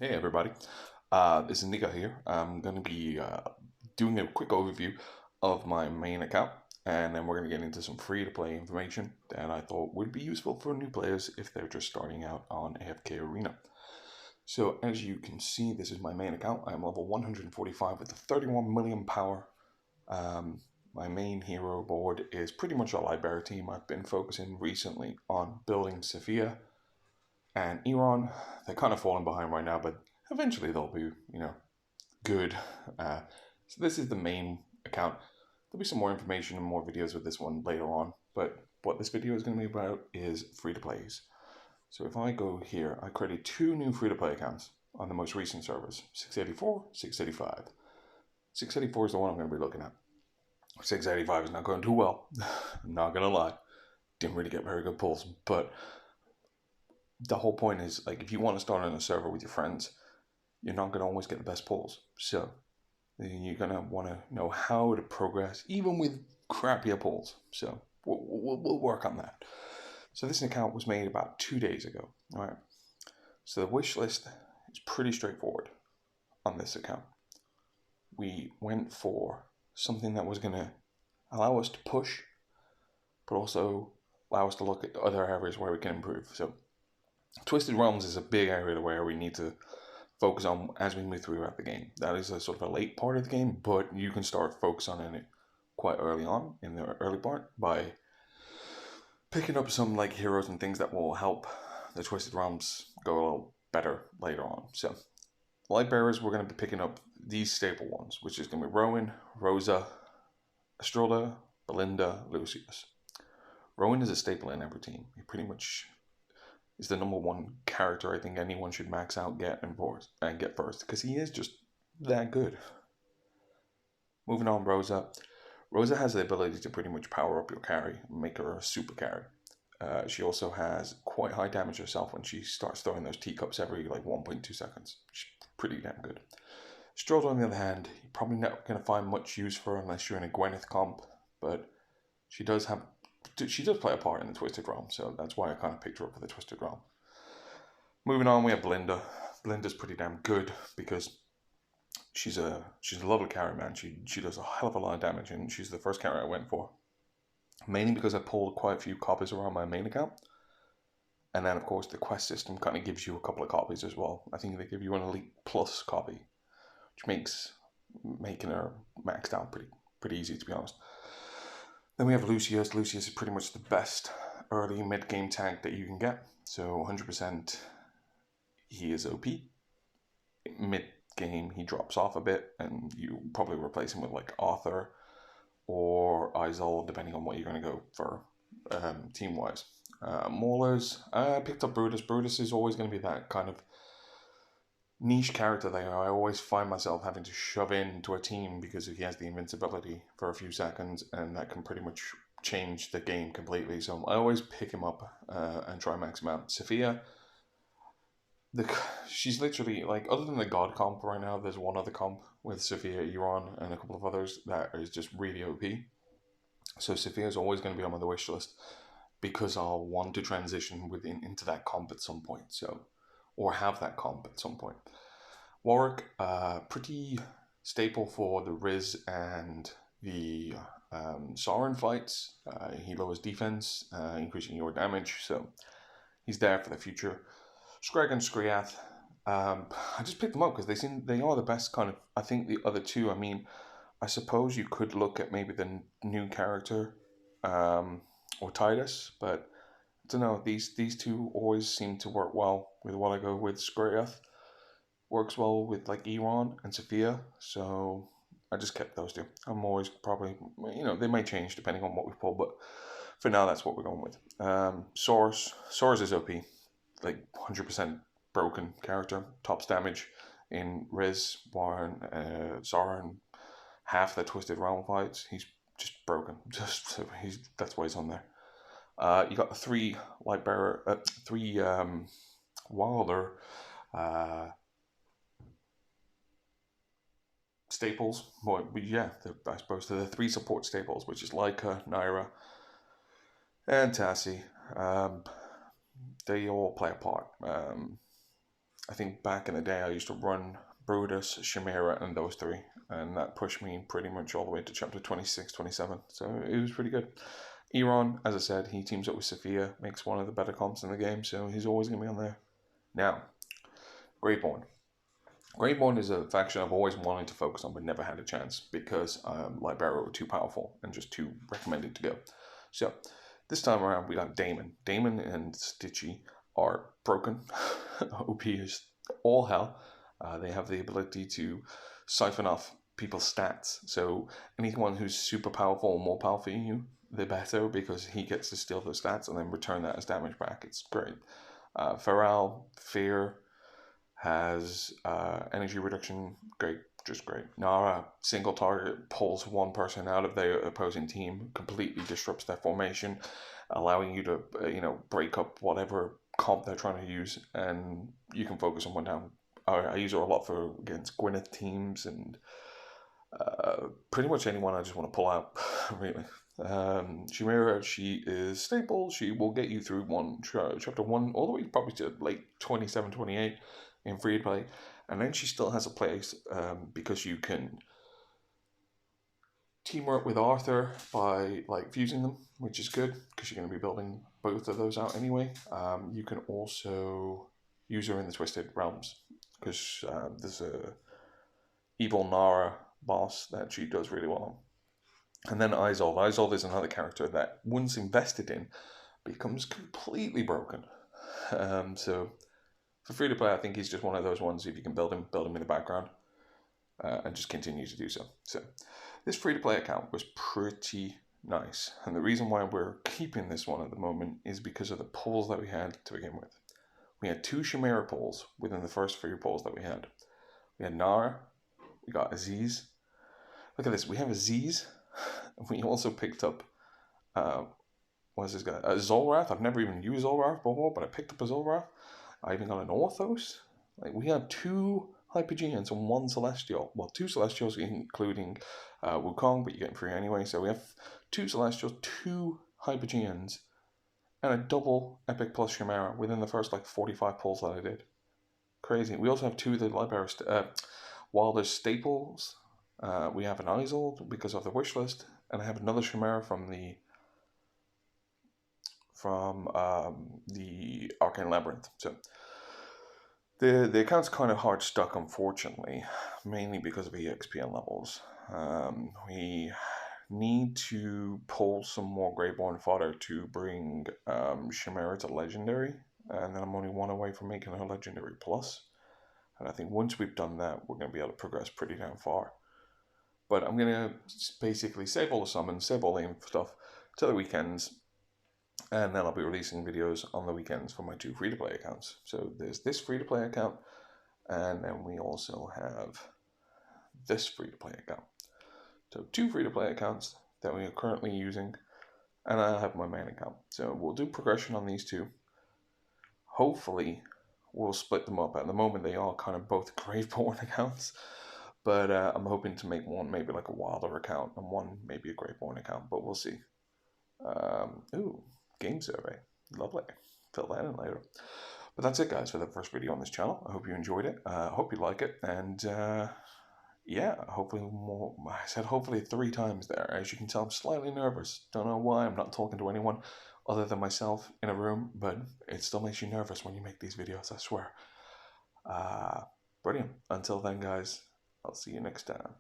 Hey everybody, this is Nico here. I'm going to be doing a quick overview of my main account, and then we're going to get into some free-to-play information that I thought would be useful for new players if they're just starting out on AFK Arena. So as you can see, this is my main account. I'm level 145 with 31 million power. My main hero board is pretty much a library team. I've been focusing recently on building Sophia and Iran. They're kind of falling behind right now, but eventually they'll be, good. Uh, so this is the main account. There'll be some more information and more videos with this one later on, but what this video is going to be about is free-to-plays. So if I go here, I created two new free-to-play accounts on the most recent servers, 684, 685. 684 is the one I'm going to be looking at. 685 is not going too well. I'm not going to lie. Didn't really get very good pulls, but the whole point is, like, if you want to start on a server with your friends, you're not going to always get the best pulls. So you're going to want to know how to progress, even with crappier pulls. So we'll work on that. So this account was made about 2 days ago. All right. So the wish list is pretty straightforward on this account. We went for something that was going to allow us to push, but also allow us to look at other areas where we can improve. So Twisted Realms is a big area where we need to focus on as we move throughout the game. That is a sort of a late part of the game, but you can start focus on it quite early on in the early part by picking up some like heroes and things that will help the Twisted Realms go a little better later on. So light bearers, we're going to be picking up these staple ones, which is going to be Rowan, Rosa, Estrella, Belinda, Lucius. Rowan is a staple in every team. He pretty much is the number one character I think anyone should max out, get first, because he is just that good. Moving on, Rosa. Rosa has the ability to pretty much power up your carry, make her a super carry. She also has quite high damage herself when she starts throwing those teacups every like 1.2 seconds. She's pretty damn good. Stroll, on the other hand, you're probably not going to find much use for her unless you're in a Gwyneth comp, but she does play a part in the Twisted Realm, so that's why I kind of picked her up for the Twisted Realm. Moving on, we have Belinda. Belinda's pretty damn good because she's a lovely carry, man. She does a hell of a lot of damage, and she's the first carry I went for. Mainly because I pulled quite a few copies around my main account. And then, of course, the quest system kind of gives you a couple of copies as well. I think they give you an Elite Plus copy, which makes making her maxed out pretty easy, to be honest. Then we have Lucius. Lucius is pretty much the best early mid-game tank that you can get. So 100% he is OP. Mid-game he drops off a bit, and you probably replace him with like Arthur or Izol, depending on what you're going to go for team-wise. Maulers, I picked up Brutus. Brutus is always going to be that kind of niche character there. I always find myself having to shove into a team because he has the invincibility for a few seconds, and that can pretty much change the game completely. So I always pick him up and try and max him out. Sophia, she's literally like, other than the God comp right now, there's one other comp with Sophia, Iran, and a couple of others that is just really OP. So Sophia is always going to be on my wish list because I'll want to transition into that comp at some point. So, or have that comp at some point. Warwick, pretty staple for the Riz and the Sauron fights. He lowers defense, increasing your damage, so he's there for the future. Scrag and Skriath, I just picked them up because they are the best kind of. I think the other two. I mean, I suppose you could look at maybe the new character, or Titus, but I don't know. These two always seem to work well with what I go with. Skriath works well with like Iran and Sophia, so I just kept those two. I'm always probably, they may change depending on what we pull, but for now that's what we're going with. Source is OP, like 100% broken character, tops damage in Riz, Warren, Sauron, half the Twisted Realm fights. He's just broken. That's why he's on there. You got the three Lightbearer, three Wilder staples. Well, yeah, I suppose they're the three support staples, which is Leica, Naira, and Tassie. They all play a part. I think back in the day I used to run Brutus, Chimera, and those three, and that pushed me pretty much all the way to chapter 26, 27. So it was pretty good. Eron, as I said, he teams up with Sophia, makes one of the better comps in the game, so he's always going to be on there. Now, Greatborn. Greatborn is a faction I've always wanted to focus on but never had a chance because Libera were too powerful and just too recommended to go. So this time around we got Damon. Damon and Stitchy are broken. OP is all hell. They have the ability to siphon off people's stats. So anyone who's super powerful or more powerful than you, the better, because he gets to steal those stats and then return that as damage back. It's great. Pharrell, Fear, has energy reduction, great, just great. Nara, single target, pulls one person out of their opposing team, completely disrupts their formation, allowing you to, break up whatever comp they're trying to use, and you can focus on one down. I use her a lot for against Gwyneth teams and pretty much anyone I just want to pull out, really. Chimera, she is stable. She will get you through chapter 1 all the way probably to late 27, 28 in free to play, and then she still has a place because you can team her up with Arthur by fusing them, which is good because you're going to be building both of those out anyway. You can also use her in the Twisted Realms because there's a evil Nara boss that she does really well on. And then Izolve. Izolve is another character that once invested in becomes completely broken. So for free to play, I think he's just one of those ones. If you can build him in the background, and just continue to do so. So this free to play account was pretty nice, and the reason why we're keeping this one at the moment is because of the pulls that we had to begin with. We had 2 Chimera pulls within the first 3 pulls that we had. We had Nara, we got Aziz. Look at this, we have Aziz. We also picked up what's this guy? Zolrath. I've never even used Zolrath before, but I picked up a Zolrath. I even got an Orthos. We had 2 Hypogeans and 1 Celestial. Well, 2 Celestials, including Wukong, but you get them free anyway. So we have 2 Celestials, 2 Hypogeans, and a double Epic plus Chimera within the first 45 pulls that I did. Crazy. We also have 2 of the Libera while there's staples. We have an Isold because of the wish list, and I have another Chimera from the Arcane Labyrinth. So the account's kind of hard stuck, unfortunately, mainly because of EXP levels. We need to pull some more Greatborn fodder to bring Chimera to Legendary, and then I'm only 1 away from making her Legendary Plus. And I think once we've done that, we're going to be able to progress pretty damn far. But I'm going to basically save all the summons, save all the stuff to the weekends, and then I'll be releasing videos on the weekends for my 2 free-to-play accounts. So there's this free-to-play account, and then we also have this free-to-play account. So 2 free-to-play accounts that we are currently using, and I have my main account. So we'll do progression on these 2. Hopefully, we'll split them up. At the moment, they are kind of both Greatborn accounts, but I'm hoping to make one maybe a Wilder account and one maybe a Greatborn account, but we'll see. Ooh, game survey. Lovely. Fill that in later. But that's it, guys, for the first video on this channel. I hope you enjoyed it. I hope you like it. And yeah, hopefully more. I said hopefully 3 times there. As you can tell, I'm slightly nervous. Don't know why. I'm not talking to anyone other than myself in a room, but it still makes you nervous when you make these videos, I swear. Brilliant. Until then, guys, I'll see you next time.